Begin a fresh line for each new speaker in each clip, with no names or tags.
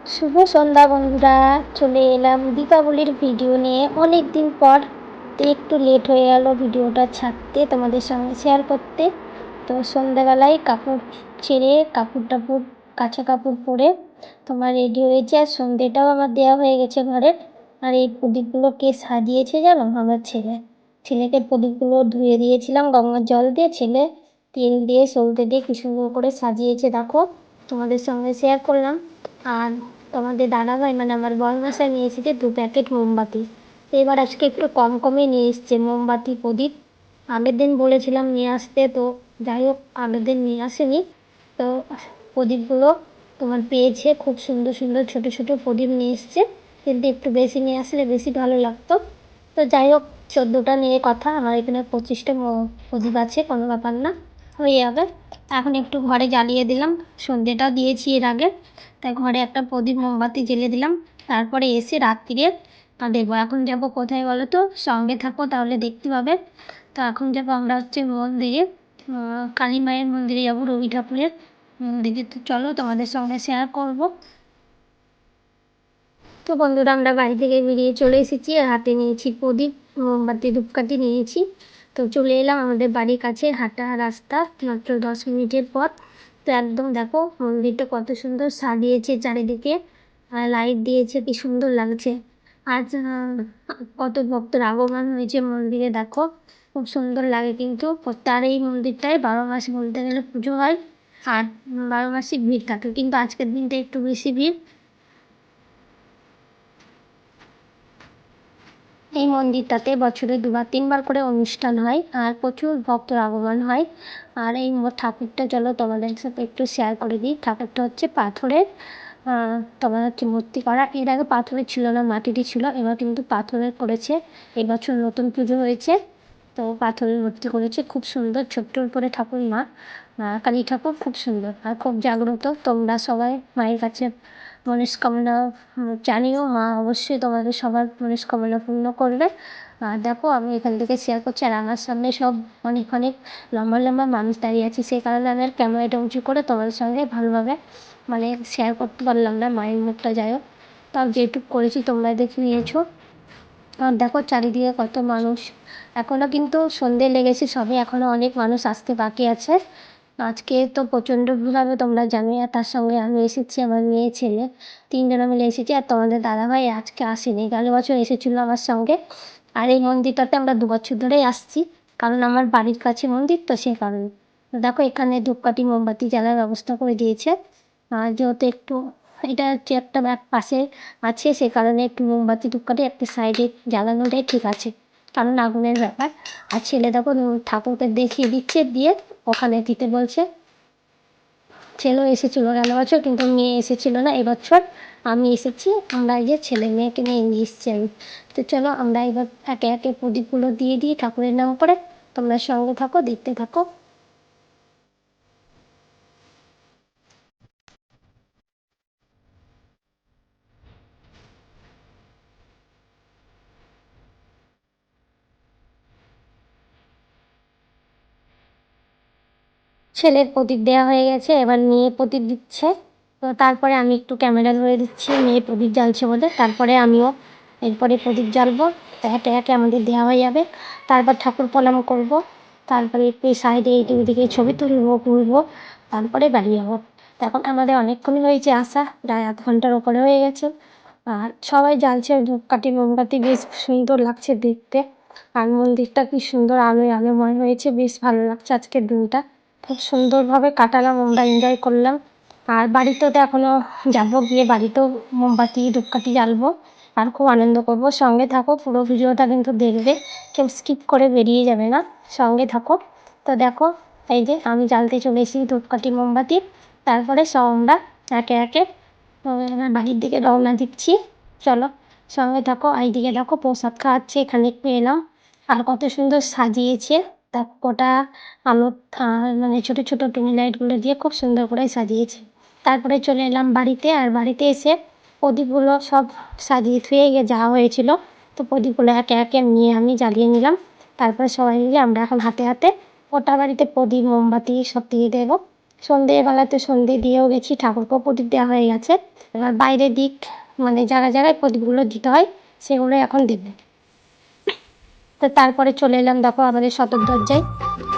শুভ সন্ধ্যা বন্ধুরা, চলে এলাম দীপাবলির ভিডিও নিয়ে। অনেক দিন পর একটু লেট হয়ে গেল ভিডিওটা ছাড়তে, তোমাদের সঙ্গে শেয়ার করতে। তো সন্ধ্যাবেলায় কাপড় ছেড়ে কাঁচা কাপড় পরে তোমার রেডি হয়েছে, আর সন্ধ্যেটাও আমার দেওয়া হয়ে গেছে ঘরের। আর এই প্রদীপগুলো কে সাজিয়েছে জানো? আমার ছেলেকে প্রদীপগুলো ধুয়ে দিয়েছিলাম গঙ্গার জল দিয়ে, ছেলে তেল দিয়ে সলতে দিয়ে কি সুন্দর করে সাজিয়েছে দেখো, তোমাদের সঙ্গে শেয়ার করলাম। আর তোমাদের দাদাভাই মানে আমার বরমশাই নিয়ে এসেছে 2 প্যাকেট মোমবাতি। তো এবার আজকে একটু কমই নিয়ে এসছে মোমবাতি প্রদীপ। আগের দিন বলেছিলাম নিয়ে আসতে, তো যাই হোক আগের দিন নিয়ে আসেনি। তো প্রদীপগুলো তোমার পেয়েছে, খুব সুন্দর সুন্দর ছোটো ছোটো প্রদীপ নিয়ে এসছে, কিন্তু একটু বেশি নিয়ে আসলে বেশি ভালো লাগতো। তো যাই হোক 14টা নিয়ে কথা, আমার এখানে 25টা প্রদীপ আছে, কোনো ব্যাপার না, হয়ে যাবে। এখন একটু ঘরে জ্বালিয়ে দিলাম, সন্ধ্যেটাও দিয়েছি এর আগে, তাই ঘরে একটা প্রদীপ মোমবাতি জ্বেলে দিলাম। তারপরে এসে রাত্রিরে দেবো। এখন যাবো কোথায় বলো তো? সঙ্গে থাকো তাহলে দেখতে পাবে। তো এখন যাবো আমরা হচ্ছে মন্দিরে, কালী মায়ের মন্দিরে যাবো, রবি ঠাকুরের মন্দিরে। তো চলো তোমাদের সঙ্গে শেয়ার করবো। তো বন্ধুরা, আমরা বাড়ি থেকে বেরিয়ে চলে এসেছি, আর হাতে নিয়েছি প্রদীপ, মোমবাতি, ধূপকাঠি নিয়েছি। তো চলে এলাম আমাদের বাড়ির কাছে, হাঁটা রাস্তা, মাত্র 10 মিনিটের পথ। তো একদম দেখো মন্দিরটা কত সুন্দর সাজিয়েছে চারিদিকে, আর লাইট দিয়েছে, কি সুন্দর লাগছে। আজ কত ভক্তের আগমন হয়েছে মন্দিরে দেখো, খুব সুন্দর লাগে। কিন্তু তার এই মন্দিরটায় 12 মাস বলতে গেলে পুজো হয়, আর 12 মাসই ভিড় থাকে, কিন্তু আজকের দিনটা একটু বেশি ভিড়। এই মন্দিরটাতে বছরে 2-3 বার করে অনুষ্ঠান হয়, আর প্রচুর ভক্তের আগমন হয়। আর এই ঠাকুরটা চলো তোমাদের সাথে একটু শেয়ার করে দিই। ঠাকুরটা হচ্ছে পাথরের, তোমার হচ্ছে মূর্তি করা। এর আগে পাথরের ছিল না, মাটিরই ছিল, এবার কিন্তু পাথরের করেছে। এবছর নতুন পুজো হয়েছে, তো পাথরের মূর্তি করেছে, খুব সুন্দর। ছোট্টর করে ঠাকুর মা, কালী ঠাকুর, খুব সুন্দর আর খুব জাগ্রত। তোমরা সবাই মায়ের কাছে মনস্কামনা জানিও, মা অবশ্যই তোমাদের সবার মনস্কামনা পূর্ণ করবে। আর দেখো আমি এখান থেকে শেয়ার করছি, আর আমার সামনে সব অনেক অনেক লম্বা লম্বা মানুষ দাঁড়িয়ে আছে, সেই কারণে আমি আর ক্যামেরাটা উঁচু করে তোমাদের সঙ্গে ভালোভাবে মানে শেয়ার করতে পারলাম না মায়ের মুখটা। যাই হোক, তাও যেটুকু করেছি তোমরা দেখে নিয়েছো। আর দেখো চারিদিকে কত মানুষ, এখনও কিন্তু সন্ধে লেগেছে সবে, এখনও অনেক মানুষ আসতে বাকি আছে। আজকে তো প্রচণ্ড ভিড় হবে তোমরা জানোই, আর তার সঙ্গে আমি এসেছি, আমার মেয়ে ছেলে 3জনে মিলে এসেছি। আর তোমাদের দাদাভাই আজকে আসেনি, গেল বছর এসেছিলো আমার সঙ্গে। আর এই মন্দিরটাতে আমরা 2 বছর ধরেই আসছি, কারণ আমার বাড়ির কাছে মন্দির, তো সেই কারণে। দেখো এখানে ধূপকাঠি মোমবাতি জ্বালার ব্যবস্থা করে দিয়েছে, আর যেহেতু একটু এটা হচ্ছে একটা পাশে আছে, সে কারণে একটু মোমবাতি ধূপকাঠি একটা সাইডে জ্বালানোটাই ঠিক আছে, কারণ আগুনের ব্যাপার। আর ছেলে দেখো ঠাকুরকে দেখিয়ে দিচ্ছে, দিয়ে ওখানে দিতে বলছে। ছেলেও এসেছিলো গেল বছর, কিন্তু মেয়ে এসেছিলো না এবছর, আমি এসেছি। আমরা এই যে ছেলে মেয়েকে নিয়ে এসেছি আমি। তো চলো আমরা এবার একে একে প্রদীপগুলো দিয়ে দিই ঠাকুরের নাম করে। তোমরা সঙ্গে থাকো, দেখতে থাকো। ছেলের প্রদীপ দেওয়া হয়ে গেছে, এবার মেয়ে প্রদীপ দিচ্ছে। তো তারপরে আমি একটু ক্যামেরা ধরে দিচ্ছি, মেয়ে প্রদীপ জ্বালছে বলে। তারপরে আমিও এরপরে প্রদীপ জ্বালবো, তো একে একে আমাদের দেওয়া হয়ে যাবে। তারপর ঠাকুর প্রণাম করব, তারপরে একটু সাইডে এইদিকে ছবি তুলবো, তারপরে বাড়ি যাবো। এখন আমাদের অনেকক্ষণই হয়েছে আসা, প্রায় আধ ঘন্টার ওপরে হয়ে গেছে। আর সবাই জ্বালছে ধূপকাঠি মোমবাতি, বেশ সুন্দর লাগছে দেখতে। আর মন্দিরটা কি সুন্দর আলোয় আলোময় হয়েছে, বেশ ভালো লাগছে আজকের দিনটা। খুব সুন্দরভাবে কাটালাম, আমরা এনজয় করলাম। আর বাড়িতেও তো এখনও যাবো, গিয়ে বাড়িতেও মোমবাতি ধূপকাঠি জ্বালবো, আর খুব আনন্দ করবো। সঙ্গে থাকো, পুরো ভিডিওটা কিন্তু দেখবে, কেউ স্কিপ করে বেরিয়ে যাবে না, সঙ্গে থাকো। তো দেখো এই যে আমি জ্বালতে চলে এসেছি ধূপকাঠি মোমবাতি, তারপরে সব আমরা একে একে বাড়ির দিকে রওনা দিচ্ছি। চলো সঙ্গে থাকো। এইদিকে দেখো প্রসাদ খাওয়াচ্ছে, এখানে একটু এলাম। আর কত সুন্দর সাজিয়েছে দেখো, গোটা আলো মানে ছোটো ছোটো টুনি লাইটগুলো দিয়ে খুব সুন্দর করে সাজিয়েছে। তারপরে চলে এলাম বাড়িতে, আর বাড়িতে এসে প্রদীপগুলো সব সাজিয়ে থুয়ে যাওয়া হয়েছিল, তো প্রদীপগুলো একে একে নিয়ে আমি জ্বালিয়ে নিলাম। তারপরে সবাই মিলে আমরা এখন হাতে হাতে গোটা বাড়িতে প্রদীপ মোমবাতি সব দিয়ে দেবো। সন্ধেবেলাতে সন্ধে দিয়েও গেছি, ঠাকুরকেও প্রদীপ দেওয়া হয়ে গেছে। এবার বাইরের দিক মানে জায়গায় জায়গায় প্রদীপগুলো দিতে হয়, সেগুলো এখন দেবে। তো তারপরে চলে এলাম দেখো আমাদের সদর দরজায়,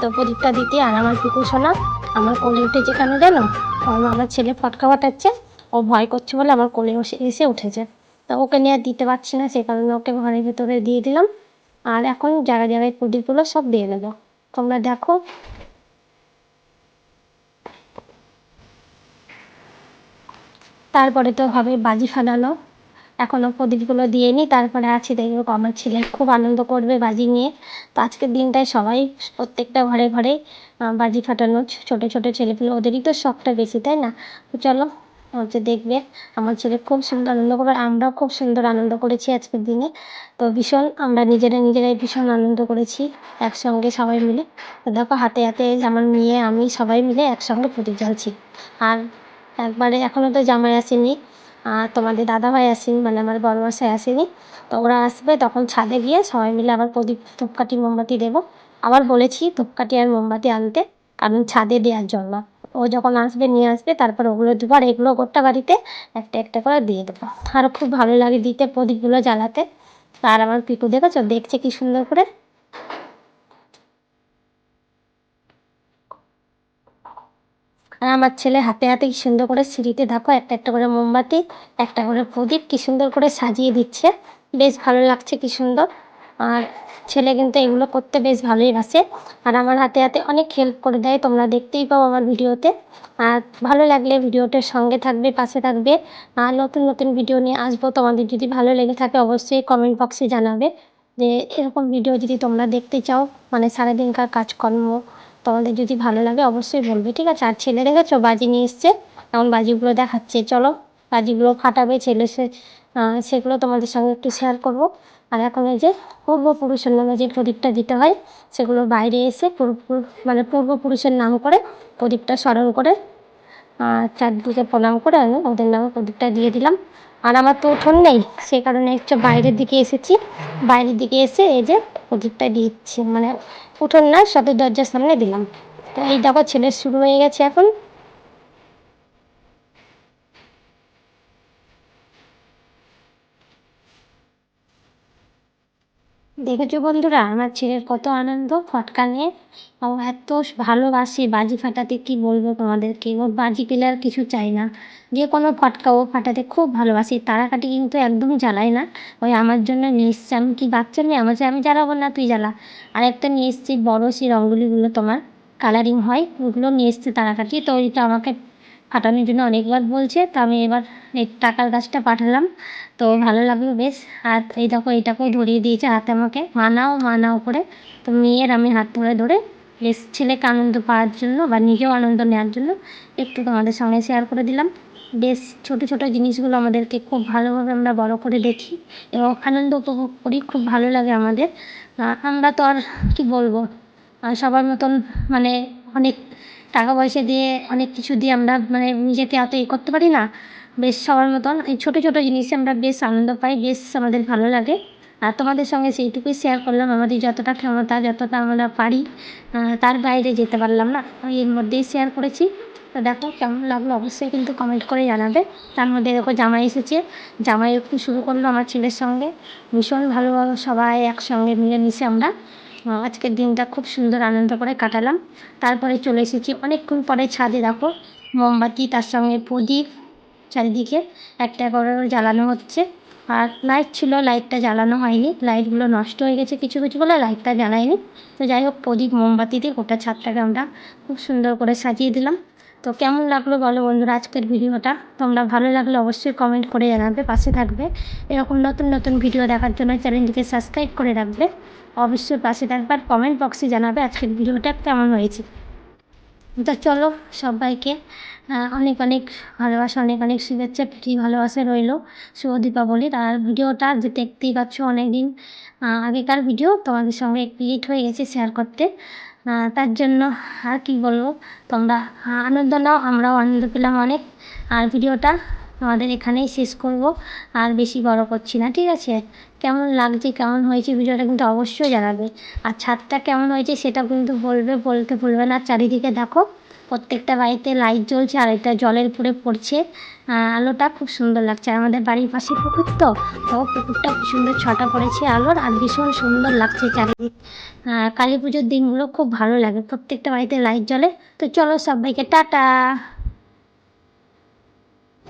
তো প্রদীপটা দিতে। আর আমার পিকু সোনা আমার কোলে উঠেছে কেন জানো? আমার ছেলে ফটকা ফাটাচ্ছে, ও ভয় করছে বলে আমার কোলে এসে উঠেছে। তো ওকে নিয়ে আর দিতে পারছি না, সেই কারণে ওকে ঘরের ভেতরে দিয়ে দিলাম। আর এখন জায়গায় জায়গায় প্রদীপগুলো সব দিয়ে দেবো, তোমরা দেখো। তারপরে তো হবে বাজি ফাটানো, এখনও প্রদীপগুলো দিয়ে নিই, তারপরে আছে দেখবো আমার ছেলে খুব আনন্দ করবে বাজি নিয়ে। তো আজকের দিনটায় সবাই প্রত্যেকটা ঘরে ঘরে বাজি ফাটানো, ছোটো ছোটো ছেলেপুলে ওদেরই তো শখটা বেশি, তাই না? তো চলো হচ্ছে দেখবে আমার ছেলে খুব সুন্দর আনন্দ করবে, আমরাও খুব সুন্দর আনন্দ করেছি আজকের দিনে। তো ভীষণ আমরা নিজেরাই ভীষণ আনন্দ করেছি একসঙ্গে সবাই মিলে। তো দেখো হাতে হাতে আমার মেয়ে আমি সবাই মিলে একসঙ্গে প্রদীপ জ্বালছি। আর একবারে এখনও তো জামাই আসেনি, আর তোমাদের দাদাভাই আসেনি, মানে আমার বড়মশাই আসেনি। তো ওরা আসবে তখন ছাদে গিয়ে সবাই মিলে আবার প্রদীপ ধূপকাঠি মোমবাতি দেবো। আবার বলেছি ধূপকাঠি আর মোমবাতি আনতে, কারণ ছাদে দেওয়ার জন্য। ও যখন আসবে নিয়ে আসবে, তারপর ওগুলো দেবো, আর এগুলো গোটা বাড়িতে একটা একটা করে দিয়ে দেবো। আরও খুব ভালো লাগে দিতে প্রদীপগুলো জ্বালাতে। আর আমার পিকু দেখেছো দেখছে কি সুন্দর করে। আর আমার ছেলে হাতে হাতে কি সুন্দর করে সিঁড়িতে দেখো একটা একটা করে মোমবাতি, একটা করে প্রদীপ কি সুন্দর করে সাজিয়ে দিচ্ছে, বেশ ভালো লাগছে কি সুন্দর। আর ছেলে কিন্তু এগুলো করতে বেশ ভালোই বাসে, আর আমার হাতে হাতে অনেক হেল্প করে দেয়, তোমরা দেখতেই পাও আমার ভিডিওতে। আর ভালো লাগলে ভিডিওটার সঙ্গে থাকবে, পাশে থাকবে। আর নতুন নতুন ভিডিও নিয়ে আসবো, তোমাদের যদি ভালো লেগে থাকে অবশ্যই কমেন্ট বক্সে জানাবে যে এরকম ভিডিও যদি তোমরা দেখতে চাও, মানে সারাদিনকার কাজকর্ম তোমাদের যদি ভালো লাগে অবশ্যই বলবে, ঠিক আছে? আর ছেলে দেখেছো বাজি নিয়ে এসছে, এখন বাজিগুলো দেখাচ্ছে, চলো বাজিগুলো ফাটাবে ছেলে, সেগুলো তোমাদের সঙ্গে একটু শেয়ার করবো। আর এখন এই যে পূর্বপুরুষের নামে যে প্রদীপটা দিতে হয়, সেগুলো বাইরে এসে মানে পূর্বপুরুষের নাম করে প্রদীপটা স্মরণ করে চারদিকে প্রণাম করে আমি ওদের নামে প্রদীপটা দিয়ে দিলাম। আর আমার তো উঠোন নেই, সেই কারণে একটু বাইরের দিকে এসেছি, বাইরের দিকে এসে এই যে প্রদীপটা দিচ্ছি, মানে উঠোন না সদর দরজার সামনে দিলাম। তো এই দেখো ছেলের শুরু হয়ে গেছে এখন। দেখেছো বন্ধুরা আমার ছেলের কত আনন্দ ফটকা নিয়ে, ও এত ভালোবাসে বাজি ফাটাতে, কি বলবো তোমাদেরকে, ও বাজি পেলে আর কিছু চাই না, যে কোনো ফটকা ও ফাটাতে খুব ভালোবাসে। তারাকাঠি কিন্তু একদমই জ্বালায় না, ওই আমার জন্য নিয়ে এসছে, আমি কি বাচ্চা মেয়ে, আমি জ্বালাবো না, তুই জ্বালা। আর একটা নিয়ে এসছি বড় সেই রঙ্গোলিগুলো তোমার কালারিং হয়, ওগুলো নিয়ে এসছে তারাকাঠি, তো ওইটা আমাকে ফাটানোর জন্য অনেকবার বলছে, তো আমি এবার এই টাকার গাছটা পাঠালাম, তো ভালো লাগলো বেশ। আর এই দেখো এইটাকেও ধরিয়ে দিয়েছে হাতে আমাকে, মানাও করে। তো মেয়ের আমি হাত ধরে ধরে বেশ ছেলেকে আনন্দ পাওয়ার জন্য বা নিজেও আনন্দ নেওয়ার জন্য একটু তোমাদের সঙ্গে শেয়ার করে দিলাম। বেশ ছোটো ছোটো জিনিসগুলো আমাদেরকে খুব ভালোভাবে আমরা বড় করে দেখি এবং আনন্দ উপভোগ করি, খুব ভালো লাগে আমাদের। আমরা তো আর কী বলবো, সবার মতন মানে অনেক টাকা পয়সা দিয়ে অনেক কিছু দিয়ে আমরা মানে নিজেকে এত করতে পারি না। বেশ সবার মতন এই ছোটো ছোটো জিনিসে আমরা বেশ আনন্দ পাই, বেশ আমাদের ভালো লাগে। আর তোমাদের সঙ্গে সেইটুকুই শেয়ার করলাম, আমাদের যতটা ক্ষমতা যতটা আমরা পারি, তার বাইরে যেতে পারলাম না, আমি এর মধ্যেই শেয়ার করেছি। তো দেখো কেমন লাগলো অবশ্যই কিন্তু কমেন্ট করে জানাবে। তার মধ্যে দেখো জামাই এসেছে, জামাই একটু শুরু করলো আমার ছেলের সঙ্গে, ভীষণ ভালোভাবে সবাই একসঙ্গে মিলেমিশে আমরা আজকের দিনটা খুব সুন্দর আনন্দ করে কাটালাম। তারপরে চলে এসেছি অনেকক্ষণ পরে ছাদে, দেখো মোমবাতি তার সঙ্গে প্রদীপ চারিদিকে একটা করে জ্বালানো হচ্ছে। আর লাইট ছিল, লাইটটা জ্বালানো হয়নি, লাইটগুলো নষ্ট হয়ে গেছে কিছু কিছু বলে লাইটটা জ্বালাইনি। তো যাই হোক প্রদীপ মোমবাতি দিয়ে গোটা ছাদটাকে আমরা খুব সুন্দর করে সাজিয়ে দিলাম। তো কেমন লাগলো বলো বন্ধুরা আজকের ভিডিওটা, তোমরা ভালো লাগলে অবশ্যই কমেন্ট করে জানাবে, পাশে থাকবে। এরকম নতুন নতুন ভিডিও দেখার জন্য চ্যানেলটিকে সাবস্ক্রাইব করে রাখবে, অবশ্যই পাশে থাকবে। আর কমেন্ট বক্সে জানাবে আজকের ভিডিওটা কেমন হয়েছে। তো চলো সবাইকে অনেক অনেক ভালোবাসা, অনেক অনেক শুভেচ্ছা, প্রীতি ভালোবাসা রইলো শুভ দীপাবলির। আর ভিডিওটা যে দেখতেই পাচ্ছ অনেক দিন আগেকার ভিডিও, তোমাদের সঙ্গে একটু লেট হয়ে গেছে শেয়ার করতে, তার জন্য আর কি বলবো, তোমরা আনন্দ নাও, আমরাও আনন্দ পেলাম অনেক। আর ভিডিওটা তোমাদের এখানেই শেষ করব, আর বেশি বড় করছি না, ঠিক আছে? কেমন লাগছে কেমন হয়েছে ভিডিওটা কিন্তু অবশ্যই জানাবে। আর ছাদটা কেমন হয়েছে সেটা কিন্তু বলতে ভুলবে না। চারিদিকে দেখো প্রত্যেকটা বাড়িতে লাইট জ্বলছে আর এটা জলের উপরে পড়ছে। আলোটা খুব সুন্দর লাগছে। আর আমাদের বাড়ির পাশে পুকুর তো পুকুরটা খুব সুন্দর ছটা পড়েছে আলোর, আর ভীষণ সুন্দর লাগছে চারিদিক। কালী পুজোর দিনগুলো খুব ভালো লাগে, প্রত্যেকটা বাড়িতে লাইট জ্বলে। তো চলো সবাইকে টাটা।